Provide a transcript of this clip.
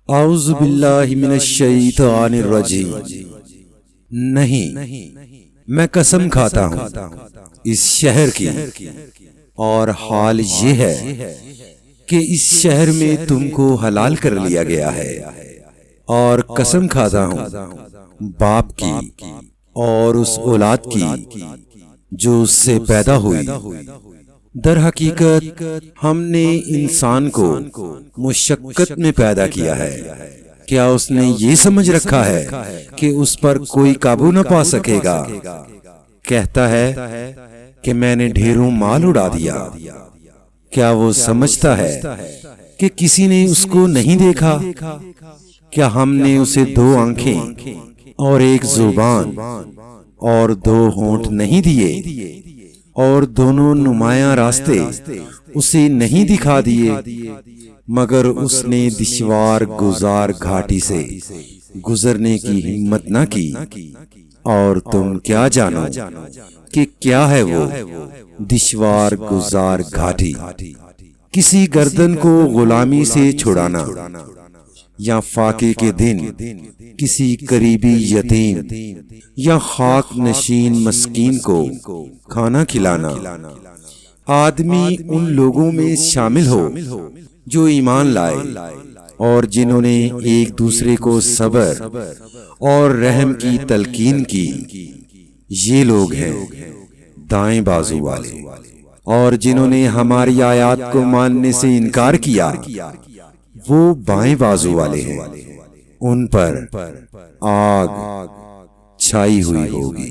اعوذ باللہ من الشیطان الرجیم۔ نہیں، میں قسم کھاتا ہوں اس شہر کی، اور حال یہ ہے کہ اس شہر میں تم کو حلال کر لیا گیا ہے، اور قسم کھاتا ہوں باپ کی اور اس اولاد کی جو اس سے پیدا ہوئی۔ در حقیقت ہم نے انسان کو مشقت میں پیدا کیا ہے۔ کیا اس نے یہ سمجھ رکھا ہے کہ اس پر کوئی قابو نہ پا سکے گا؟ کہتا ہے کہ میں نے ڈھیروں مال اڑا دیا۔ کیا وہ سمجھتا ہے کہ کسی نے اس کو نہیں دیکھا؟ کیا ہم نے اسے 2 آنکھیں اور 1 زبان اور 2 ہونٹ نہیں دیے، اور دونوں نمایاں راستے اسے نہیں دکھا دیے؟ مگر اس نے دشوار گزار گھاٹی سے گزرنے کی ہمت نہ کی۔ اور تم کیا جانو کہ کیا ہے وہ دشوار گزار گھاٹی؟ کسی گردن کو غلامی سے چھڑانا، یا فاقے کے دن کسی قریبی یتیم یا خاک نشین مسکین کو کھانا کھلانا۔ آدمی ان لوگوں میں شامل ہو جو ایمان لائے اور جنہوں نے ایک دوسرے کو صبر اور رحم کی تلقین کی۔ یہ لوگ ہیں دائیں بازو والے، اور جنہوں نے ہماری آیات کو ماننے سے انکار کیا وہ بائیں بازو والے ہیں، ان پر آگ چھائی ہوئی ہوگی۔